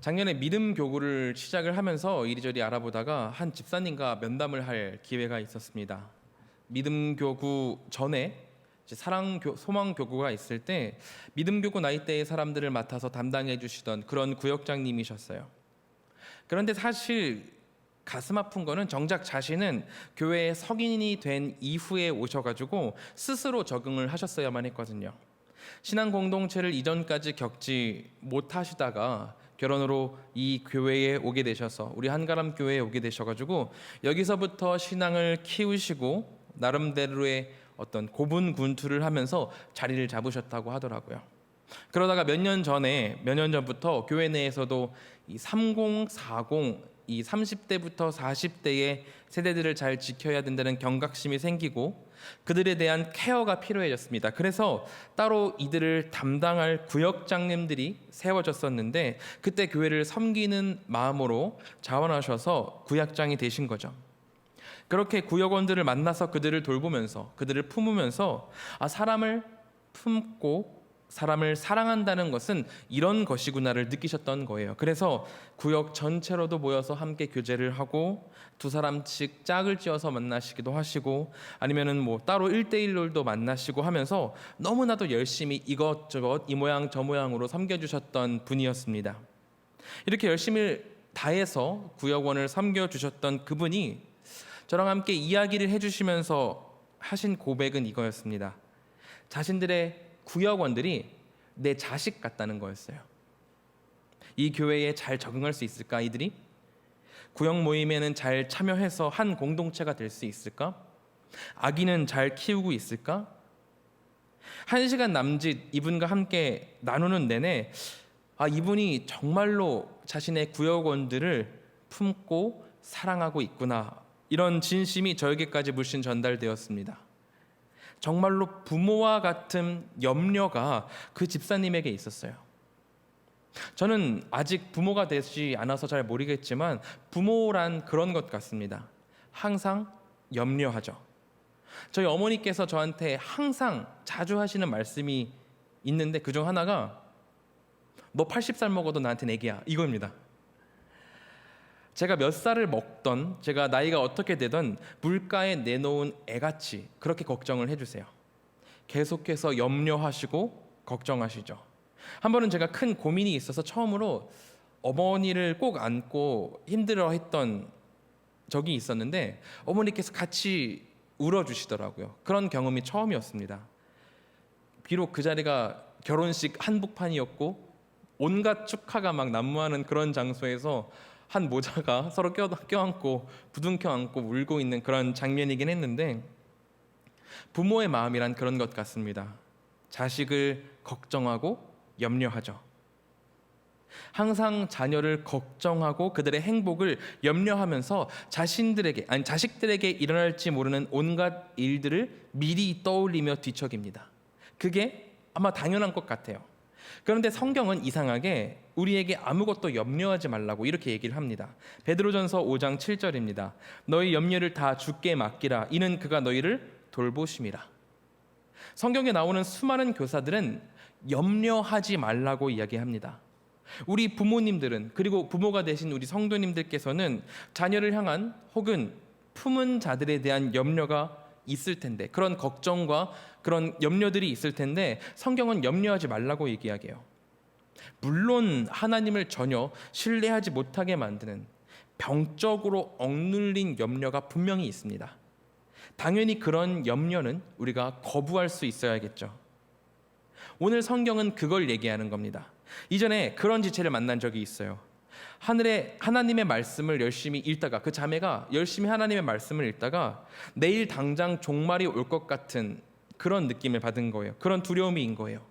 작년에 믿음 교구를 시작을 하면서 이리저리 알아보다가 한 집사님과 면담을 할 기회가 있었습니다. 믿음 교구 전에 이제 소망 교구가 있을 때 믿음 교구 나이대의 사람들을 맡아서 담당해 주시던 그런 구역장님이셨어요. 그런데 사실 가슴 아픈 거는 정작 자신은 교회에 석인이 된 이후에 오셔가지고 스스로 적응을 하셨어야만 했거든요. 신앙 공동체를 이전까지 겪지 못하시다가 결혼으로 이 교회에 오게 되셔서 우리 한가람 교회에 오게 되셔가지고 여기서부터 신앙을 키우시고 나름대로의 어떤 고분군투를 하면서 자리를 잡으셨다고 하더라고요. 그러다가 몇 년 전부터 교회 내에서도 이 30, 40, 이 30대부터 40대의 세대들을 잘 지켜야 된다는 경각심이 생기고 그들에 대한 케어가 필요해졌습니다. 그래서 따로 이들을 담당할 구역장님들이 세워졌었는데 그때 교회를 섬기는 마음으로 자원하셔서 구역장이 되신 거죠. 그렇게 구역원들을 만나서 그들을 돌보면서 그들을 품으면서 사람을 품고 사람을 사랑한다는 것은 이런 것이구나를 느끼셨던 거예요. 그래서 구역 전체로도 모여서 함께 교제를 하고 두 사람씩 짝을 지어서 만나시기도 하시고 아니면은 뭐 따로 1대1로 만나시고 하면서 너무나도 열심히 이것저것 이 모양 저 모양으로 섬겨주셨던 분이었습니다. 이렇게 열심히 다해서 구역원을 섬겨주셨던 그분이 저랑 함께 이야기를 해주시면서 하신 고백은 이거였습니다. 자신들의 구역원들이 내 자식 같다는 거였어요. 이 교회에 잘 적응할 수 있을까? 이들이 구역 모임에는 잘 참여해서 한 공동체가 될 수 있을까? 아기는 잘 키우고 있을까? 1시간 남짓 이분과 함께 나누는 내내 이분이 정말로 자신의 구역원들을 품고 사랑하고 있구나, 이런 진심이 저에게까지 물씬 전달되었습니다. 정말로 부모와 같은 염려가 그 집사님에게 있었어요. 저는 아직 부모가 되지 않아서 잘 모르겠지만 부모란 그런 것 같습니다. 항상 염려하죠. 저희 어머니께서 저한테 항상 자주 하시는 말씀이 있는데 그중 하나가 너 80살 먹어도 나한테는 애기야, 이겁니다. 제가 몇 살을 먹던, 제가 나이가 어떻게 되던 물가에 내놓은 애같이 그렇게 걱정을 해주세요. 계속해서 염려하시고 걱정하시죠. 한 번은 제가 큰 고민이 있어서 처음으로 어머니를 꼭 안고 힘들어했던 적이 있었는데 어머니께서 같이 울어주시더라고요. 그런 경험이 처음이었습니다. 비록 그 자리가 결혼식 한복판이었고 온갖 축하가 막 난무하는 그런 장소에서 한 모자가 서로 껴안고 부둥켜 안고 울고 있는 그런 장면이긴 했는데 부모의 마음이란 그런 것 같습니다. 자식을 걱정하고 염려하죠. 항상 자녀를 걱정하고 그들의 행복을 염려하면서 자식들에게 일어날지 모르는 온갖 일들을 미리 떠올리며 뒤척입니다. 그게 아마 당연한 것 같아요. 그런데 성경은 이상하게 우리에게 아무것도 염려하지 말라고 이렇게 얘기를 합니다. 베드로전서 5장 7절입니다. 너희 염려를 다 주께 맡기라. 이는 그가 너희를 돌보심이라. 성경에 나오는 수많은 교사들은 염려하지 말라고 이야기합니다. 우리 부모님들은, 그리고 부모가 되신 우리 성도님들께서는 자녀를 향한 혹은 품은 자들에 대한 염려가 있을 텐데, 그런 걱정과 그런 염려들이 있을 텐데 성경은 염려하지 말라고 얘기하게요. 물론 하나님을 전혀 신뢰하지 못하게 만드는 병적으로 억눌린 염려가 분명히 있습니다. 당연히 그런 염려는 우리가 거부할 수 있어야겠죠. 오늘 성경은 그걸 얘기하는 겁니다. 이전에 그런 지체를 만난 적이 있어요. 하늘에 하나님의 말씀을 열심히 읽다가 그 자매가 열심히 하나님의 말씀을 읽다가 내일 당장 종말이 올 것 같은 그런 느낌을 받은 거예요. 그런 두려움인 거예요.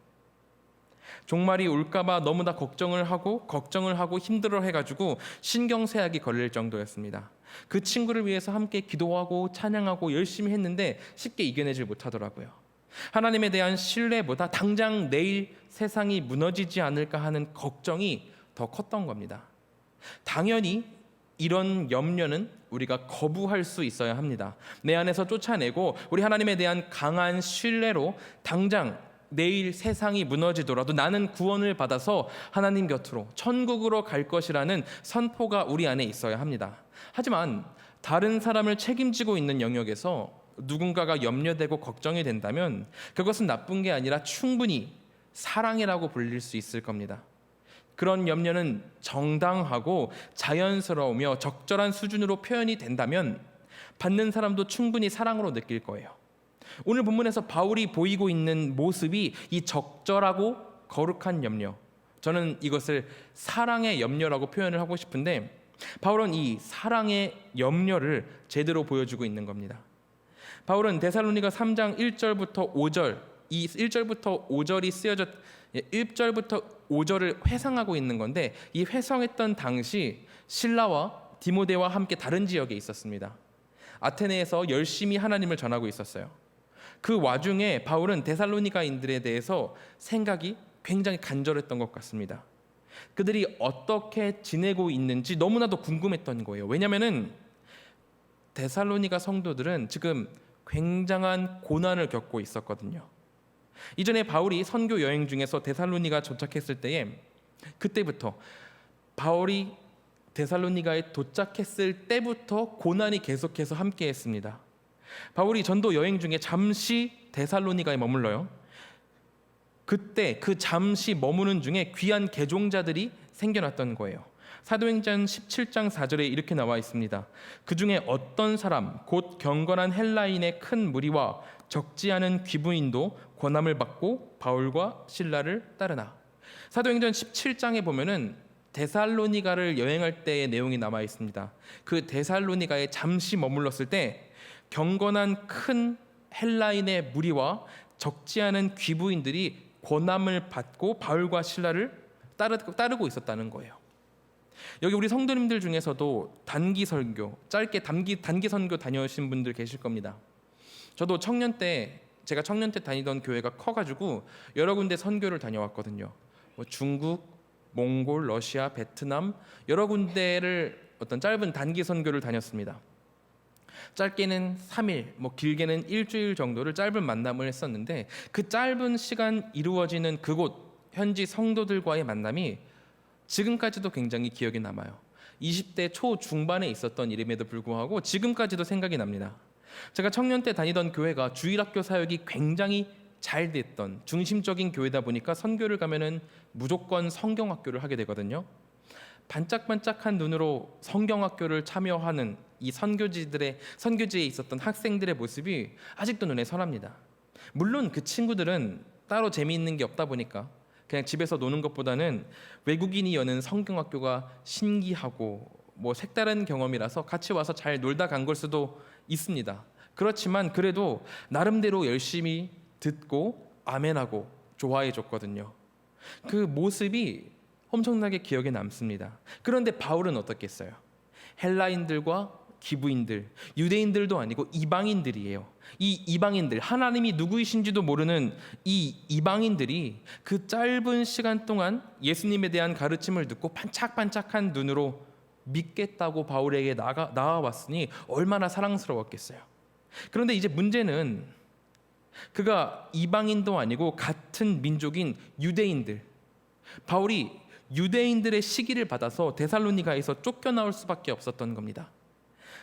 종말이 올까봐 너무나 걱정을 하고 힘들어해가지고 신경쇠약이 걸릴 정도였습니다. 그 친구를 위해서 함께 기도하고 찬양하고 열심히 했는데 쉽게 이겨내질 못하더라고요. 하나님에 대한 신뢰보다 당장 내일 세상이 무너지지 않을까 하는 걱정이 더 컸던 겁니다. 당연히 이런 염려는 우리가 거부할 수 있어야 합니다. 내 안에서 쫓아내고 우리 하나님에 대한 강한 신뢰로 당장 내일 세상이 무너지더라도 나는 구원을 받아서 하나님 곁으로 천국으로 갈 것이라는 선포가 우리 안에 있어야 합니다. 하지만 다른 사람을 책임지고 있는 영역에서 누군가가 염려되고 걱정이 된다면 그것은 나쁜 게 아니라 충분히 사랑이라고 불릴 수 있을 겁니다. 그런 염려는 정당하고 자연스러우며 적절한 수준으로 표현이 된다면 받는 사람도 충분히 사랑으로 느낄 거예요. 오늘 본문에서 바울이 보이고 있는 모습이 이 적절하고 거룩한 염려, 저는 이것을 사랑의 염려라고 표현을 하고 싶은데 바울은 이 사랑의 염려를 제대로 보여주고 있는 겁니다. 바울은 데살로니가 3장 1절부터 5절, 이 1절부터 5절이 쓰여져 1절부터 5절을 회상하고 있는 건데 이 회상했던 당시 실라와 디모데와 함께 다른 지역에 있었습니다. 아테네에서 열심히 하나님을 전하고 있었어요. 그 와중에 바울은 데살로니가인들에 대해서 생각이 굉장히 간절했던 것 같습니다. 그들이 어떻게 지내고 있는지 너무나도 궁금했던 거예요. 왜냐하면 데살로니가 성도들은 지금 굉장한 고난을 겪고 있었거든요. 이전에 바울이 선교 여행 중에서 데살로니가 도착했을 때에 그때부터 바울이 데살로니가에 도착했을 때부터 고난이 계속해서 함께했습니다. 바울이 전도 여행 중에 잠시 데살로니가에 머물러요. 그때 그 잠시 머무는 중에 귀한 개종자들이 생겨났던 거예요. 사도행전 17장 4절에 이렇게 나와 있습니다. 그 중에 어떤 사람 곧 경건한 헬라인의 큰 무리와 적지 않은 귀부인도 권함을 받고 바울과 실라를 따르나. 사도행전 17장에 보면은 데살로니가를 여행할 때의 내용이 남아 있습니다. 그 데살로니가에 잠시 머물렀을 때 경건한 큰 헬라인의 무리와 적지 않은 귀부인들이 권함을 받고 바울과 실라를 따르고 있었다는 거예요. 여기 우리 성도님들 중에서도 단기 설교, 짧게 단기 선교 다녀오신 분들 계실 겁니다. 저도 제가 청년 때 다니던 교회가 커가지고 여러 군데 선교를 다녀왔거든요. 중국, 몽골, 러시아, 베트남 여러 군데를 어떤 짧은 단기 선교를 다녔습니다. 짧게는 3일, 길게는 일주일 정도를 짧은 만남을 했었는데 그 짧은 시간 이루어지는 그곳 현지 성도들과의 만남이 지금까지도 굉장히 기억에 남아요. 20대 초중반에 있었던 일임에도 불구하고 지금까지도 생각이 납니다. 제가 청년 때 다니던 교회가 주일학교 사역이 굉장히 잘 됐던 중심적인 교회다 보니까 선교를 가면은 무조건 성경학교를 하게 되거든요. 반짝반짝한 눈으로 성경학교를 참여하는 이 선교지에 있었던 학생들의 모습이 아직도 눈에 선합니다. 물론 그 친구들은 따로 재미있는 게 없다 보니까 그냥 집에서 노는 것보다는 외국인이 여는 성경학교가 신기하고 색다른 경험이라서 같이 와서 잘 놀다 간 걸 수도 있습니다. 그렇지만 그래도 나름대로 열심히 듣고 아멘하고 좋아해 줬거든요. 그 모습이 엄청나게 기억에 남습니다. 그런데 바울은 어떻겠어요? 헬라인들과 기부인들, 유대인들도 아니고 이방인들이에요. 이 이방인들, 하나님이 누구이신지도 모르는 이 이방인들이 그 짧은 시간 동안 예수님에 대한 가르침을 듣고 반짝반짝한 눈으로 믿겠다고 바울에게 나와왔으니 얼마나 사랑스러웠겠어요. 그런데 이제 문제는 그가 이방인도 아니고 같은 민족인 유대인들, 바울이 유대인들의 시기를 받아서 데살로니가에서 쫓겨나올 수밖에 없었던 겁니다.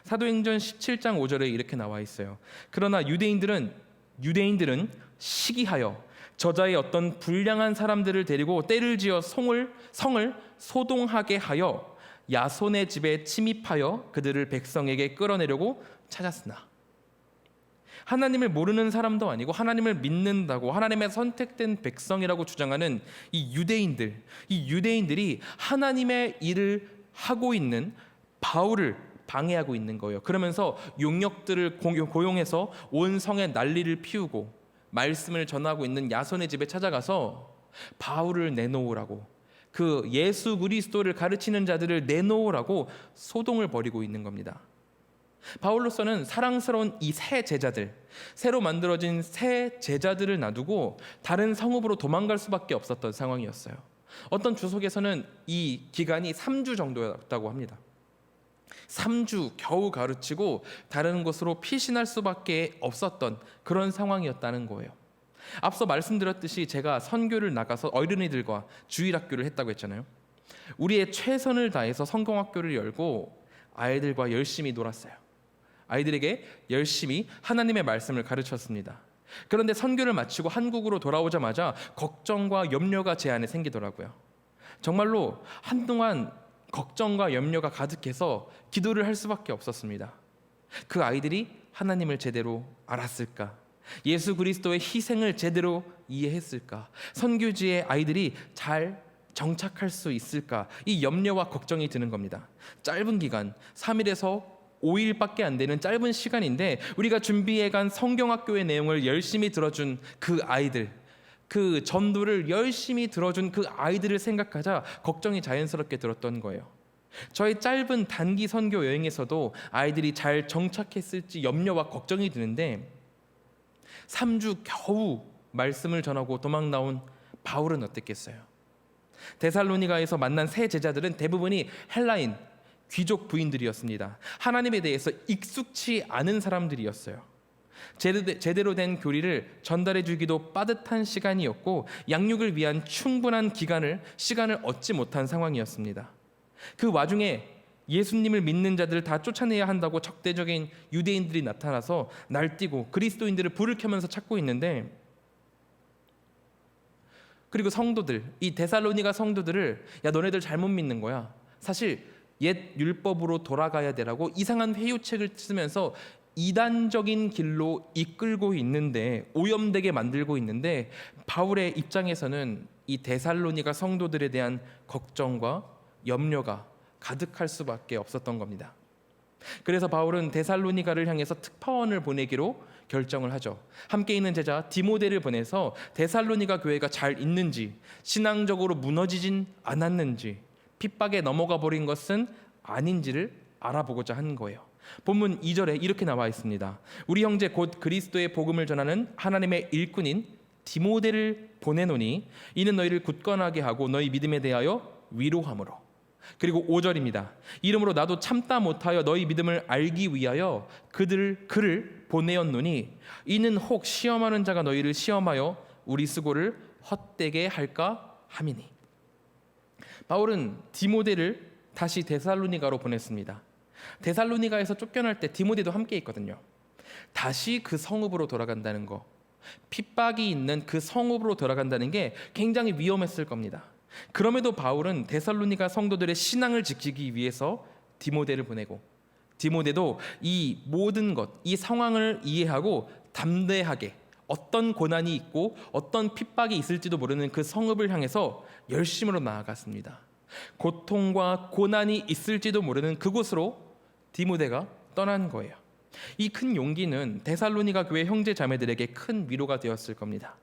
사도행전 17장 5절에 이렇게 나와 있어요. 그러나 유대인들은 시기하여 저자의 어떤 불량한 사람들을 데리고 때를 지어 성을 소동하게 하여 야손의 집에 침입하여 그들을 백성에게 끌어내려고 찾았으나, 하나님을 모르는 사람도 아니고 하나님을 믿는다고 하나님의 선택된 백성이라고 주장하는 이 유대인들이 하나님의 일을 하고 있는 바울을 방해하고 있는 거예요. 그러면서 용역들을 고용해서 온 성에 난리를 피우고 말씀을 전하고 있는 야손의 집에 찾아가서 바울을 내놓으라고, 그 예수 그리스도를 가르치는 자들을 내놓으라고 소동을 벌이고 있는 겁니다. 바울로서는 사랑스러운 이 새 제자들, 새로 만들어진 새 제자들을 놔두고 다른 성읍으로 도망갈 수밖에 없었던 상황이었어요. 어떤 주석에서는 이 기간이 3주 정도였다고 합니다. 3주 겨우 가르치고 다른 곳으로 피신할 수밖에 없었던 그런 상황이었다는 거예요. 앞서 말씀드렸듯이 제가 선교를 나가서 어린이들과 주일학교를 했다고 했잖아요. 우리의 최선을 다해서 성경학교를 열고 아이들과 열심히 놀았어요. 아이들에게 열심히 하나님의 말씀을 가르쳤습니다. 그런데 선교를 마치고 한국으로 돌아오자마자 걱정과 염려가 제 안에 생기더라고요. 정말로 한동안 걱정과 염려가 가득해서 기도를 할 수밖에 없었습니다. 그 아이들이 하나님을 제대로 알았을까? 예수 그리스도의 희생을 제대로 이해했을까? 선교지의 아이들이 잘 정착할 수 있을까? 이 염려와 걱정이 드는 겁니다. 짧은 기간, 3일에서 5일밖에 안 되는 짧은 시간인데 우리가 준비해간 성경학교의 내용을 열심히 들어준 그 아이들, 그 전도를 열심히 들어준 그 아이들을 생각하자 걱정이 자연스럽게 들었던 거예요. 저의 짧은 단기 선교 여행에서도 아이들이 잘 정착했을지 염려와 걱정이 드는데 3주 겨우 말씀을 전하고 도망 나온 바울은 어땠겠어요? 데살로니가에서 만난 새 제자들은 대부분이 헬라인, 귀족 부인들이었습니다. 하나님에 대해서 익숙치 않은 사람들이었어요. 제대로 된 교리를 전달해 주기도 빠듯한 시간이었고 양육을 위한 충분한 시간을 얻지 못한 상황이었습니다. 그 와중에 예수님을 믿는 자들을 다 쫓아내야 한다고 적대적인 유대인들이 나타나서 날뛰고 그리스도인들을 불을 켜면서 찾고 있는데, 그리고 성도들, 이 데살로니가 성도들을 야 너네들 잘못 믿는 거야, 사실 옛 율법으로 돌아가야 되라고 이상한 회유책을 쓰면서 이단적인 길로 이끌고 있는데, 오염되게 만들고 있는데, 바울의 입장에서는 이 데살로니가 성도들에 대한 걱정과 염려가 가득할 수밖에 없었던 겁니다. 그래서 바울은 데살로니가를 향해서 특파원을 보내기로 결정을 하죠. 함께 있는 제자 디모데를 보내서 데살로니가 교회가 잘 있는지, 신앙적으로 무너지진 않았는지, 핍박에 넘어가 버린 것은 아닌지를 알아보고자 한 거예요. 본문 2절에 이렇게 나와 있습니다. 우리 형제 곧 그리스도의 복음을 전하는 하나님의 일꾼인 디모데를 보내노니 이는 너희를 굳건하게 하고 너희 믿음에 대하여 위로함으로. 그리고 5절입니다. 이러므로 나도 참다 못하여 너희 믿음을 알기 위하여 그를 보내었노니 이는 혹 시험하는 자가 너희를 시험하여 우리 수고를 헛되게 할까 함이니. 바울은 디모데를 다시 데살로니가로 보냈습니다. 데살로니가에서 쫓겨날 때 디모데도 함께 있거든요. 다시 그 성읍으로 돌아간다는 거, 핍박이 있는 그 성읍으로 돌아간다는 게 굉장히 위험했을 겁니다. 그럼에도 바울은 데살로니가 성도들의 신앙을 지키기 위해서 디모데를 보내고, 디모데도 이 모든 것, 이 상황을 이해하고 담대하게 어떤 고난이 있고 어떤 핍박이 있을지도 모르는 그 성읍을 향해서 열심으로 나아갔습니다. 고통과 고난이 있을지도 모르는 그곳으로 디모데가 떠난 거예요. 이 큰 용기는 데살로니가 교회 형제 자매들에게 큰 위로가 되었을 겁니다.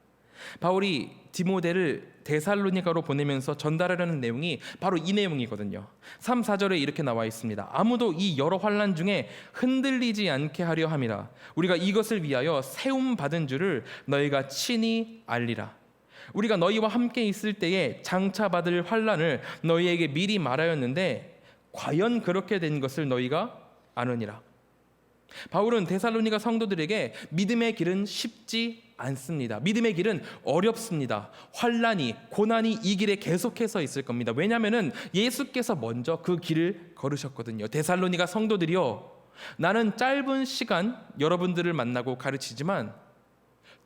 바울이 디모데를 데살로니가로 보내면서 전달하려는 내용이 바로 이 내용이거든요. 3, 4절에 이렇게 나와 있습니다. 아무도 이 여러 환난 중에 흔들리지 않게 하려 함이라. 우리가 이것을 위하여 세움 받은 줄을 너희가 친히 알리라. 우리가 너희와 함께 있을 때에 장차 받을 환난을 너희에게 미리 말하였는데 과연 그렇게 된 것을 너희가 아느니라. 바울은 데살로니가 성도들에게 믿음의 길은 쉽지 않습니다. 믿음의 길은 어렵습니다. 환난이, 고난이 이 길에 계속해서 있을 겁니다. 왜냐하면 예수께서 먼저 그 길을 걸으셨거든요. 데살로니가 성도들이요, 나는 짧은 시간 여러분들을 만나고 가르치지만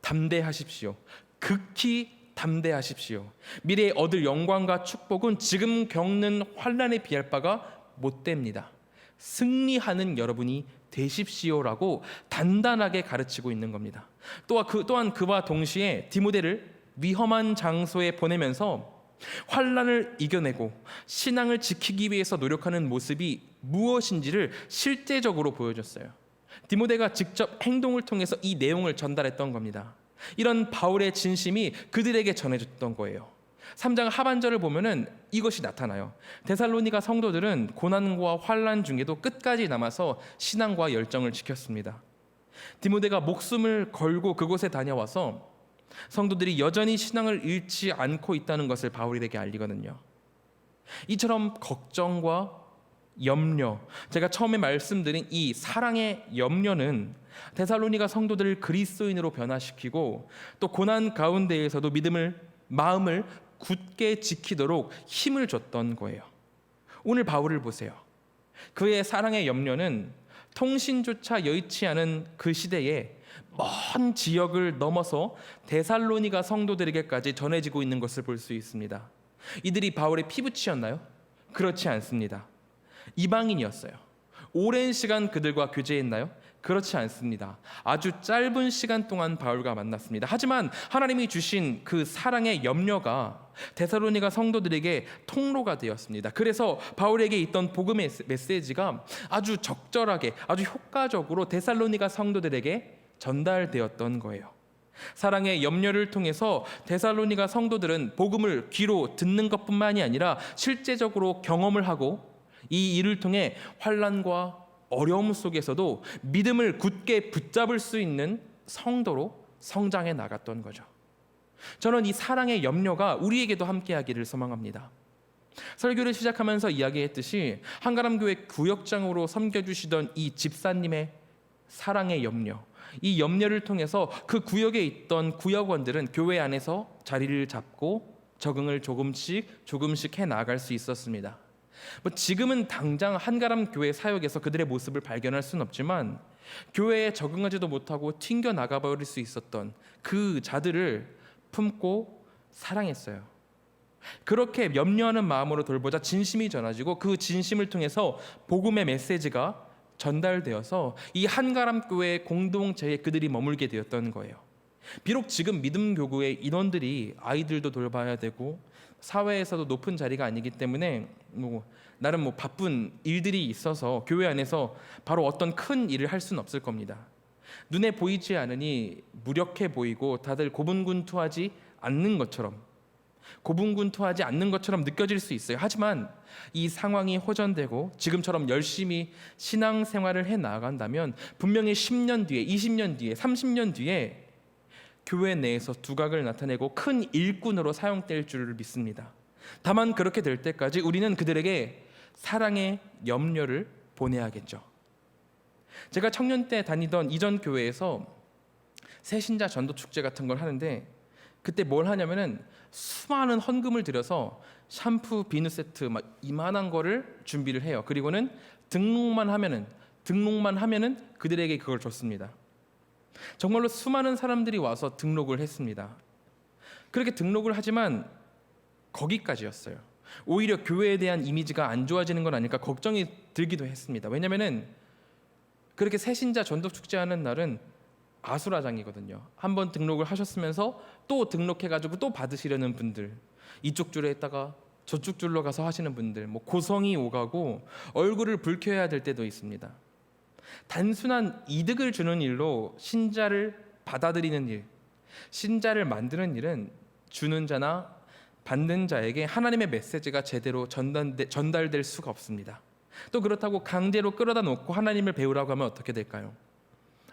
담대하십시오. 극히 담대하십시오. 미래에 얻을 영광과 축복은 지금 겪는 환난에 비할 바가 못 됩니다. 승리하는 여러분이 되십시오라고 단단하게 가르치고 있는 겁니다. 또한 그와 동시에 디모데를 위험한 장소에 보내면서 환난을 이겨내고 신앙을 지키기 위해서 노력하는 모습이 무엇인지를 실제적으로 보여줬어요. 디모데가 직접 행동을 통해서 이 내용을 전달했던 겁니다. 이런 바울의 진심이 그들에게 전해졌던 거예요. 3장 하반절을 보면은 이것이 나타나요. 데살로니가 성도들은 고난과 환난 중에도 끝까지 남아서 신앙과 열정을 지켰습니다. 디모데가 목숨을 걸고 그곳에 다녀와서 성도들이 여전히 신앙을 잃지 않고 있다는 것을 바울에게 알리거든요. 이처럼 걱정과 염려, 제가 처음에 말씀드린 이 사랑의 염려는 데살로니가 성도들을 그리스도인으로 변화시키고 또 고난 가운데에서도 마음을 굳게 지키도록 힘을 줬던 거예요. 오늘 바울을 보세요. 그의 사랑의 염려는 통신조차 여의치 않은 그 시대에 먼 지역을 넘어서 데살로니가 성도들에게까지 전해지고 있는 것을 볼 수 있습니다. 이들이 바울의 피부치였나요? 그렇지 않습니다. 이방인이었어요. 오랜 시간 그들과 교제했나요? 그렇지 않습니다. 아주 짧은 시간 동안 바울과 만났습니다. 하지만 하나님이 주신 그 사랑의 염려가 데살로니가 성도들에게 통로가 되었습니다. 그래서 바울에게 있던 복음의 메시지가 아주 적절하게, 아주 효과적으로 데살로니가 성도들에게 전달되었던 거예요. 사랑의 염려를 통해서 데살로니가 성도들은 복음을 귀로 듣는 것뿐만이 아니라 실제적으로 경험을 하고 이 일을 통해 환난과 어려움 속에서도 믿음을 굳게 붙잡을 수 있는 성도로 성장해 나갔던 거죠. 저는 이 사랑의 염려가 우리에게도 함께하기를 소망합니다. 설교를 시작하면서 이야기했듯이 한가람교회 구역장으로 섬겨주시던 이 집사님의 사랑의 염려, 이 염려를 통해서 그 구역에 있던 구역원들은 교회 안에서 자리를 잡고 적응을 조금씩 해 나갈 수 있었습니다. 지금은 당장 한가람 교회 사역에서 그들의 모습을 발견할 수는 없지만 교회에 적응하지도 못하고 튕겨 나가버릴 수 있었던 그 자들을 품고 사랑했어요. 그렇게 염려하는 마음으로 돌보자 진심이 전해지고 그 진심을 통해서 복음의 메시지가 전달되어서 이 한가람 교회의 공동체에 그들이 머물게 되었던 거예요. 비록 지금 믿음 교구의 인원들이 아이들도 돌봐야 되고 사회에서도 높은 자리가 아니기 때문에 나름 바쁜 일들이 있어서 교회 안에서 바로 어떤 큰 일을 할 수는 없을 겁니다. 눈에 보이지 않으니 무력해 보이고 다들 고분군투하지 않는 것처럼 느껴질 수 있어요. 하지만 이 상황이 호전되고 지금처럼 열심히 신앙생활을 해 나간다면 분명히 10년 뒤에, 20년 뒤에, 30년 뒤에 교회 내에서 두각을 나타내고 큰 일꾼으로 사용될 줄을 믿습니다. 다만 그렇게 될 때까지 우리는 그들에게 사랑의 염려를 보내야겠죠. 제가 청년 때 다니던 이전 교회에서 새신자 전도 축제 같은 걸 하는데 그때 뭘 하냐면은 수많은 헌금을 들여서 샴푸, 비누 세트 이만한 거를 준비를 해요. 그리고는 등록만 하면은 그들에게 그걸 줬습니다. 정말로 수많은 사람들이 와서 등록을 했습니다. 그렇게 등록을 하지만 거기까지였어요. 오히려 교회에 대한 이미지가 안 좋아지는 건 아닐까 걱정이 들기도 했습니다. 왜냐면은 그렇게 새신자 전도 축제하는 날은 아수라장이거든요. 한번 등록을 하셨으면서 또 등록해가지고 또 받으시려는 분들, 이쪽 줄에 있다가 저쪽 줄로 가서 하시는 분들, 고성이 오가고 얼굴을 붉혀야 될 때도 있습니다. 단순한 이득을 주는 일로 신자를 받아들이는 일, 신자를 만드는 일은 주는 자나 받는 자에게 하나님의 메시지가 제대로 전달될 수가 없습니다. 또 그렇다고 강제로 끌어다 놓고 하나님을 배우라고 하면 어떻게 될까요?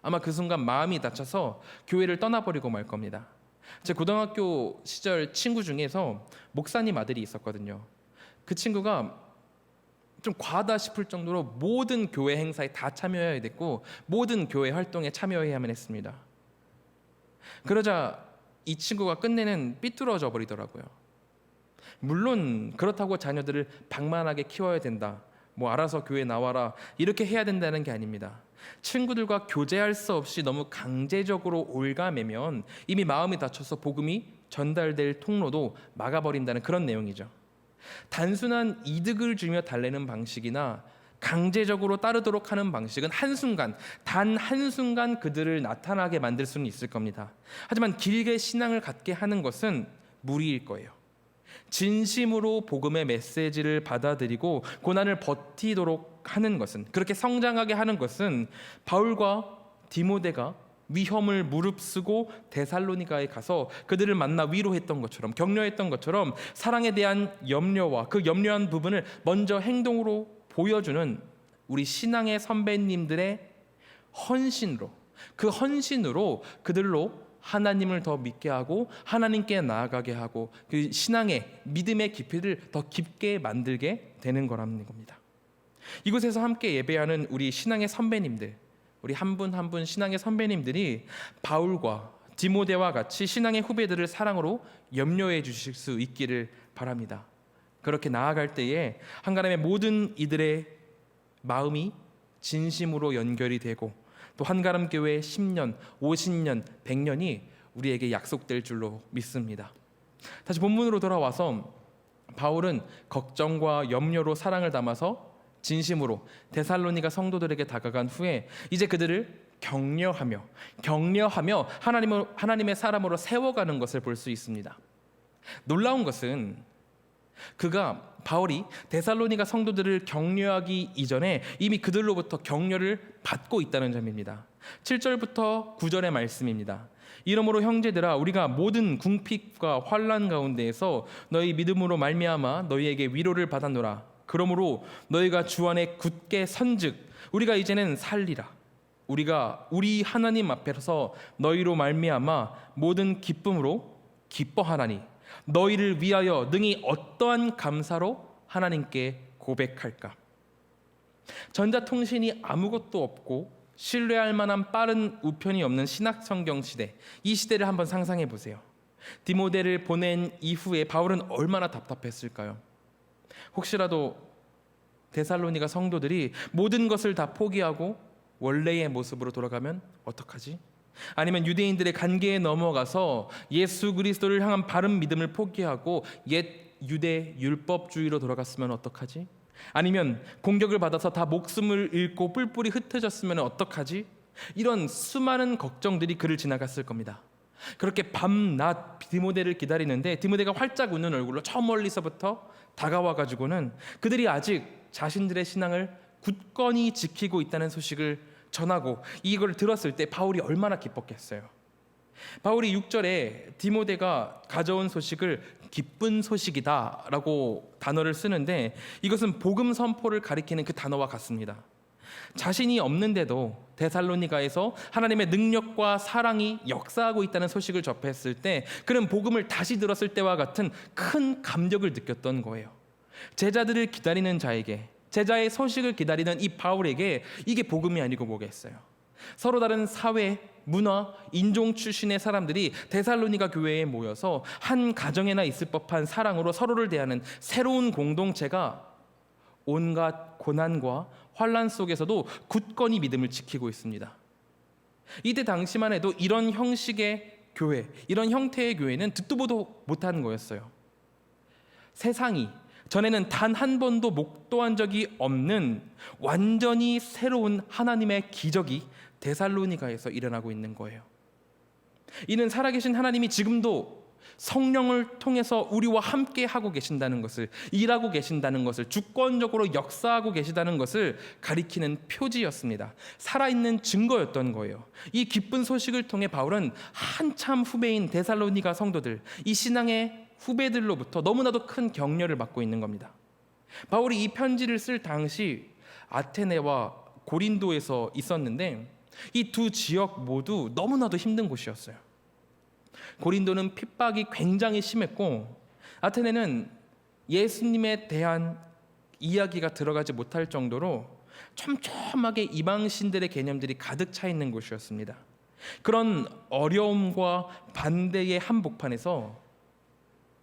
아마 그 순간 마음이 다쳐서 교회를 떠나버리고 말 겁니다. 제 고등학교 시절 친구 중에서 목사님 아들이 있었거든요. 그 친구가 좀 과하다 싶을 정도로 모든 교회 행사에 다 참여해야 됐고 모든 교회 활동에 참여해야만 했습니다. 그러자 이 친구가 끝내는 삐뚤어져 버리더라고요. 물론 그렇다고 자녀들을 방만하게 키워야 된다, 알아서 교회 나와라 이렇게 해야 된다는 게 아닙니다. 친구들과 교제할 수 없이 너무 강제적으로 올가매면 이미 마음이 다쳐서 복음이 전달될 통로도 막아버린다는 그런 내용이죠. 단순한 이득을 주며 달래는 방식이나 강제적으로 따르도록 하는 방식은 단 한순간 그들을 나타나게 만들 수는 있을 겁니다. 하지만 길게 신앙을 갖게 하는 것은 무리일 거예요. 진심으로 복음의 메시지를 받아들이고 고난을 버티도록 하는 것은, 그렇게 성장하게 하는 것은 바울과 디모데가 위험을 무릅쓰고 데살로니가에 가서 그들을 만나 위로했던 것처럼, 격려했던 것처럼 사랑에 대한 염려와 그 염려한 부분을 먼저 행동으로 보여주는 우리 신앙의 선배님들의 헌신으로, 그 헌신으로 그들로 하나님을 더 믿게 하고 하나님께 나아가게 하고 그 신앙의 믿음의 깊이를 더 깊게 만들게 되는 거라는 겁니다. 이곳에서 함께 예배하는 우리 신앙의 선배님들, 우리 한 분 한 분 신앙의 선배님들이 바울과 디모데와 같이 신앙의 후배들을 사랑으로 염려해 주실 수 있기를 바랍니다. 그렇게 나아갈 때에 한가람의 모든 이들의 마음이 진심으로 연결이 되고 또 한가람 교회의 10년, 50년, 100년이 우리에게 약속될 줄로 믿습니다. 다시 본문으로 돌아와서 바울은 걱정과 염려로 사랑을 담아서 진심으로 데살로니가 성도들에게 다가간 후에 이제 그들을 격려하며 하나님의 사람으로 세워가는 것을 볼 수 있습니다. 놀라운 것은 바울이 데살로니가 성도들을 격려하기 이전에 이미 그들로부터 격려를 받고 있다는 점입니다. 7절부터 9절의 말씀입니다. 이러므로 형제들아, 우리가 모든 궁핍과 환난 가운데에서 너희 믿음으로 말미암아 너희에게 위로를 받았노라. 그러므로 너희가 주 안에 굳게 선즉 우리가 이제는 살리라. 우리가 우리 하나님 앞에서 너희로 말미암아 모든 기쁨으로 기뻐하나니 너희를 위하여 능히 어떠한 감사로 하나님께 고백할까. 전자통신이 아무것도 없고 신뢰할 만한 빠른 우편이 없는 신약성경 시대, 이 시대를 한번 상상해 보세요. 디모데를 보낸 이후에 바울은 얼마나 답답했을까요? 혹시라도 데살로니가 성도들이 모든 것을 다 포기하고 원래의 모습으로 돌아가면 어떡하지? 아니면 유대인들의 관계에 넘어가서 예수 그리스도를 향한 바른 믿음을 포기하고 옛 유대 율법주의로 돌아갔으면 어떡하지? 아니면 공격을 받아서 다 목숨을 잃고 뿔뿔이 흩어졌으면 어떡하지? 이런 수많은 걱정들이 그를 지나갔을 겁니다. 그렇게 밤낮 디모데를 기다리는데 디모데가 활짝 웃는 얼굴로 저 멀리서부터 다가와 가지고는 그들이 아직 자신들의 신앙을 굳건히 지키고 있다는 소식을 전하고, 이걸 들었을 때 바울이 얼마나 기뻤겠어요. 바울이 6절에 디모데가 가져온 소식을 기쁜 소식이다 라고 단어를 쓰는데, 이것은 복음 선포를 가리키는 그 단어와 같습니다. 자신이 없는데도 데살로니가에서 하나님의 능력과 사랑이 역사하고 있다는 소식을 접했을 때 그는 복음을 다시 들었을 때와 같은 큰 감격을 느꼈던 거예요. 제자들을 기다리는 자에게, 제자의 소식을 기다리는 이 바울에게 이게 복음이 아니고 뭐겠어요. 서로 다른 사회, 문화, 인종 출신의 사람들이 데살로니가 교회에 모여서 한 가정에나 있을 법한 사랑으로 서로를 대하는 새로운 공동체가 온갖 고난과 환난 속에서도 굳건히 믿음을 지키고 있습니다. 이때 당시만 해도 이런 형식의 교회, 이런 형태의 교회는 듣도 보도 못한 거였어요. 세상이 전에는 단 한 번도 목도한 적이 없는 완전히 새로운 하나님의 기적이 데살로니가에서 일어나고 있는 거예요. 이는 살아계신 하나님이 지금도 성령을 통해서 우리와 함께 하고 계신다는 것을, 일하고 계신다는 것을, 주권적으로 역사하고 계시다는 것을 가리키는 표지였습니다. 살아있는 증거였던 거예요. 이 기쁜 소식을 통해 바울은 한참 후배인 데살로니가 성도들, 이 신앙의 후배들로부터 너무나도 큰 격려를 받고 있는 겁니다. 바울이 이 편지를 쓸 당시 아테네와 고린도에서 있었는데 이 두 지역 모두 너무나도 힘든 곳이었어요. 고린도는 핍박이 굉장히 심했고 아테네는 예수님에 대한 이야기가 들어가지 못할 정도로 촘촘하게 이방신들의 개념들이 가득 차 있는 곳이었습니다. 그런 어려움과 반대의 한복판에서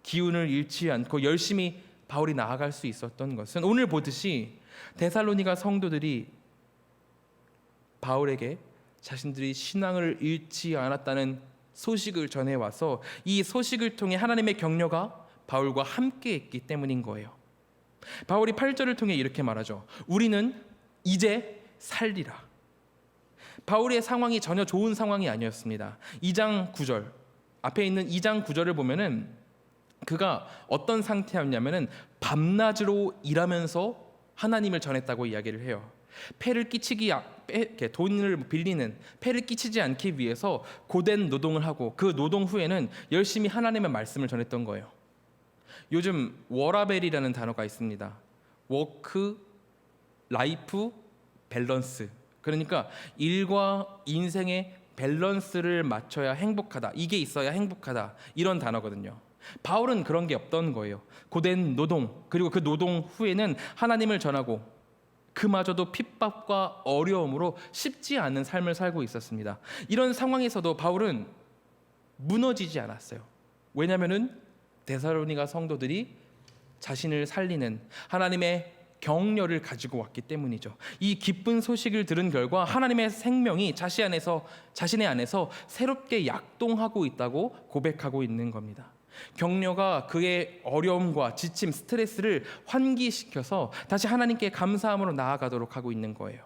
기운을 잃지 않고 열심히 바울이 나아갈 수 있었던 것은 오늘 보듯이 데살로니가 성도들이 바울에게 자신들이 신앙을 잃지 않았다는 소식을 전해와서 이 소식을 통해 하나님의 격려가 바울과 함께 있기 때문인 거예요. 바울이 8절을 통해 이렇게 말하죠. 우리는 이제 살리라. 바울의 상황이 전혀 좋은 상황이 아니었습니다. 2장 9절, 앞에 있는 2장 9절을 보면은 그가 어떤 상태였냐면은 밤낮으로 일하면서 하나님을 전했다고 이야기를 해요. 돈을 빌리는 폐를 끼치지 않기 위해서 고된 노동을 하고 그 노동 후에는 열심히 하나님의 말씀을 전했던 거예요. 요즘 워라벨이라는 단어가 있습니다. 워크 라이프 밸런스. 그러니까 일과 인생의 밸런스를 맞춰야 행복하다. 이게 있어야 행복하다. 이런 단어거든요. 바울은 그런 게 없던 거예요. 고된 노동, 그리고 그 노동 후에는 하나님을 전하고 그마저도 핍박과 어려움으로 쉽지 않은 삶을 살고 있었습니다. 이런 상황에서도 바울은 무너지지 않았어요. 왜냐하면 데살로니가 성도들이 자신을 살리는 하나님의 격려를 가지고 왔기 때문이죠. 이 기쁜 소식을 들은 결과 하나님의 생명이 자신의 안에서 새롭게 약동하고 있다고 고백하고 있는 겁니다. 격려가 그의 어려움과 지침, 스트레스를 환기시켜서 다시 하나님께 감사함으로 나아가도록 하고 있는 거예요.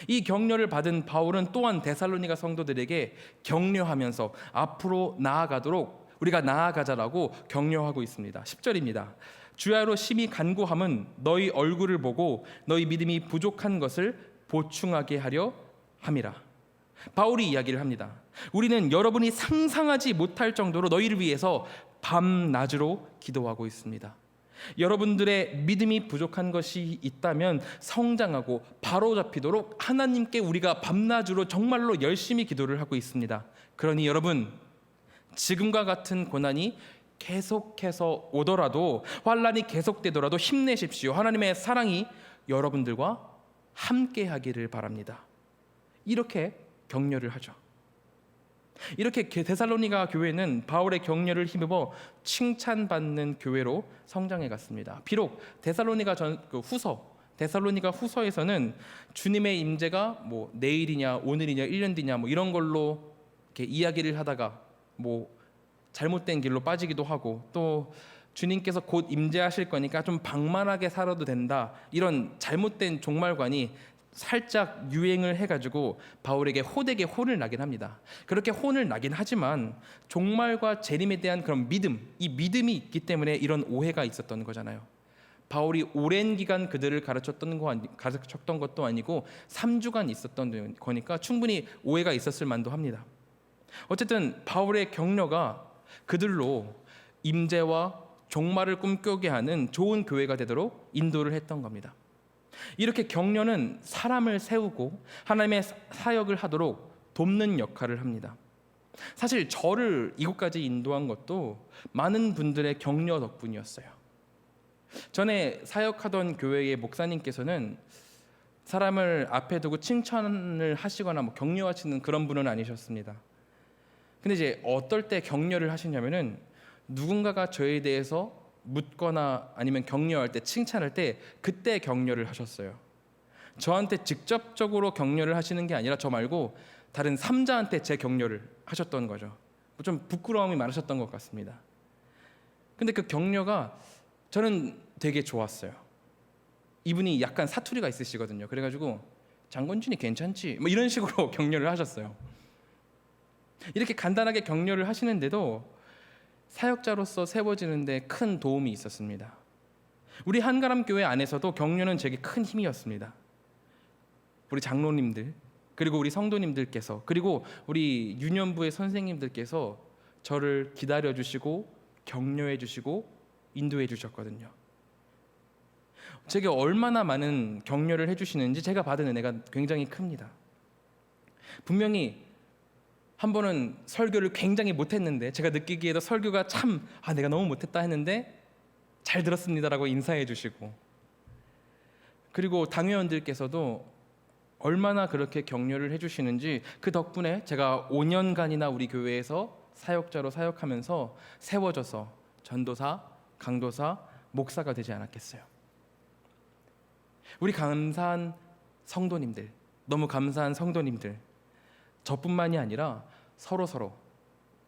이 격려를 받은 바울은 또한 데살로니가 성도들에게 격려하면서 앞으로 나아가도록 우리가 나아가자라고 격려하고 있습니다. 10절입니다. 주야로 심히 간구함은 너희 얼굴을 보고 너희 믿음이 부족한 것을 보충하게 하려 함이라. 바울이 이야기를 합니다. 우리는 여러분이 상상하지 못할 정도로 너희를 위해서 밤낮으로 기도하고 있습니다. 여러분들의 믿음이 부족한 것이 있다면 성장하고 바로잡히도록 하나님께 우리가 밤낮으로 정말로 열심히 기도를 하고 있습니다. 그러니 여러분, 지금과 같은 고난이 계속해서 오더라도, 환난이 계속되더라도 힘내십시오. 하나님의 사랑이 여러분들과 함께 하기를 바랍니다. 이렇게 격려를 하죠. 이렇게 데살로니가 교회는 바울의 격려를 힘입어 칭찬받는 교회로 성장해 갔습니다. 비록 데살로니가 후서에서는 주님의 임재가 내일이냐 오늘이냐 1년 뒤냐 이런 걸로 이렇게 이야기를 하다가 잘못된 길로 빠지기도 하고, 또 주님께서 곧 임재하실 거니까 좀 방만하게 살아도 된다, 이런 잘못된 종말관이 살짝 유행을 해가지고 바울에게 호되게 혼을 나긴 합니다. 그렇게 혼을 나긴 하지만 종말과 재림에 대한 그런 이 믿음이 있기 때문에 이런 오해가 있었던 거잖아요. 바울이 오랜 기간 그들을 가르쳤던 것도 아니고 3주간 있었던 거니까 충분히 오해가 있었을 만도 합니다. 어쨌든 바울의 격려가 그들로 임재와 종말을 꿈꾸게 하는 좋은 교회가 되도록 인도를 했던 겁니다. 이렇게 격려는 사람을 세우고 하나님의 사역을 하도록 돕는 역할을 합니다. 사실 저를 이곳까지 인도한 것도 많은 분들의 격려 덕분이었어요. 전에 사역하던 교회의 목사님께서는 사람을 앞에 두고 칭찬을 하시거나 격려하시는 그런 분은 아니셨습니다. 근데 이제 어떨 때 격려를 하시냐면은 누군가가 저에 대해서 묻거나 아니면 격려할 때, 칭찬할 때 그때 격려를 하셨어요. 저한테 직접적으로 격려를 하시는 게 아니라 저 말고 다른 3자한테 제 격려를 하셨던 거죠. 좀 부끄러움이 많으셨던 것 같습니다. 근데 그 격려가 저는 되게 좋았어요. 이분이 약간 사투리가 있으시거든요. 그래가지고 장건준이 괜찮지? 이런 식으로 격려를 하셨어요. 이렇게 간단하게 격려를 하시는데도 사역자로서 세워지는데 큰 도움이 있었습니다. 우리 한가람 교회 안에서도 격려는 제게 큰 힘이었습니다. 우리 장로님들, 그리고 우리 성도님들께서, 그리고 우리 유년부의 선생님들께서 저를 기다려주시고 격려해주시고 인도해주셨거든요. 제게 얼마나 많은 격려를 해주시는지 제가 받은 은혜가 굉장히 큽니다. 분명히 한 번은 설교를 굉장히 못했는데 제가 느끼기에도 설교가 내가 너무 못했다 했는데 잘 들었습니다라고 인사해 주시고, 그리고 당회원들께서도 얼마나 그렇게 격려를 해주시는지 그 덕분에 제가 5년간이나 우리 교회에서 사역자로 사역하면서 세워져서 전도사, 강도사, 목사가 되지 않았겠어요. 우리 감사한 성도님들, 너무 감사한 성도님들, 저뿐만이 아니라 서로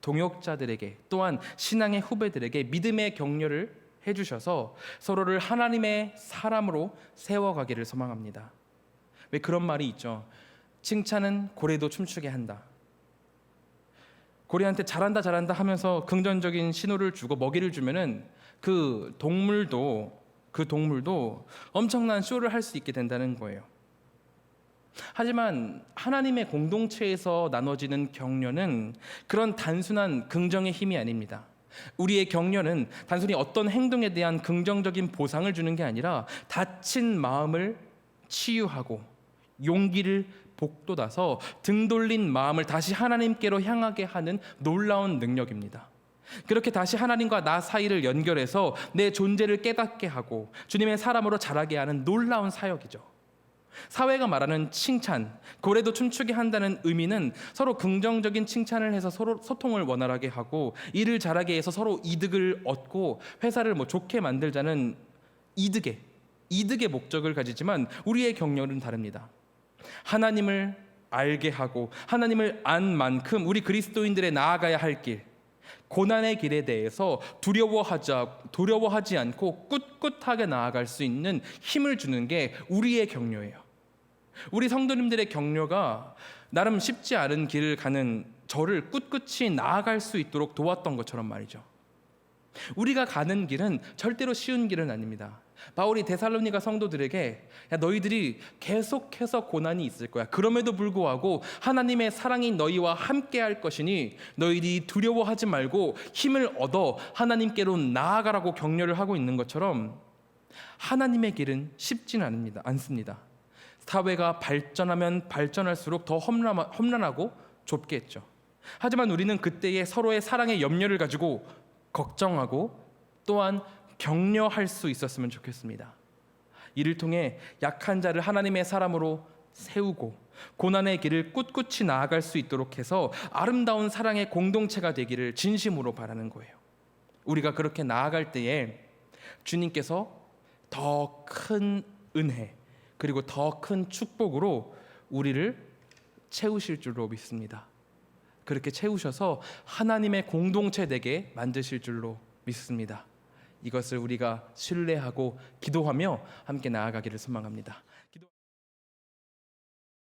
동역자들에게, 또한 신앙의 후배들에게 믿음의 격려를 해주셔서 서로를 하나님의 사람으로 세워가기를 소망합니다. 왜 그런 말이 있죠? 칭찬은 고래도 춤추게 한다. 고래한테 잘한다 하면서 긍정적인 신호를 주고 먹이를 주면은 그 동물도 엄청난 쇼를 할 수 있게 된다는 거예요. 하지만 하나님의 공동체에서 나눠지는 격려는 그런 단순한 긍정의 힘이 아닙니다. 우리의 격려는 단순히 어떤 행동에 대한 긍정적인 보상을 주는 게 아니라 다친 마음을 치유하고 용기를 복돋아서 등 돌린 마음을 다시 하나님께로 향하게 하는 놀라운 능력입니다. 그렇게 다시 하나님과 나 사이를 연결해서 내 존재를 깨닫게 하고 주님의 사람으로 자라게 하는 놀라운 사역이죠. 사회가 말하는 칭찬, 고래도 춤추게 한다는 의미는 서로 긍정적인 칭찬을 해서 서로 소통을 원활하게 하고 일을 잘하게 해서 서로 이득을 얻고 회사를 좋게 만들자는 이득의 목적을 가지지만 우리의 경력은 다릅니다. 하나님을 알게 하고 하나님을 안 만큼 우리 그리스도인들의 나아가야 할 길, 고난의 길에 대해서 두려워하지 않고 꿋꿋하게 나아갈 수 있는 힘을 주는 게 우리의 격려예요. 우리 성도님들의 격려가 나름 쉽지 않은 길을 가는 저를 꿋꿋이 나아갈 수 있도록 도왔던 것처럼 말이죠. 우리가 가는 길은 절대로 쉬운 길은 아닙니다. 바울이 데살로니가 성도들에게 너희들이 계속해서 고난이 있을 거야. 그럼에도 불구하고 하나님의 사랑이 너희와 함께 할 것이니 너희들이 두려워하지 말고 힘을 얻어 하나님께로 나아가라고 격려를 하고 있는 것처럼 하나님의 길은 쉽지는 않습니다. 사회가 발전하면 발전할수록 더 험난하고 좁겠죠. 하지만 우리는 그때에 서로의 사랑의 염려를 가지고 걱정하고 또한 격려할 수 있었으면 좋겠습니다. 이를 통해 약한 자를 하나님의 사람으로 세우고 고난의 길을 꿋꿋이 나아갈 수 있도록 해서 아름다운 사랑의 공동체가 되기를 진심으로 바라는 거예요. 우리가 그렇게 나아갈 때에 주님께서 더 큰 은혜 그리고 더 큰 축복으로 우리를 채우실 줄로 믿습니다. 그렇게 채우셔서 하나님의 공동체 되게 만드실 줄로 믿습니다. 이것을 우리가 신뢰하고 기도하며 함께 나아가기를 소망합니다.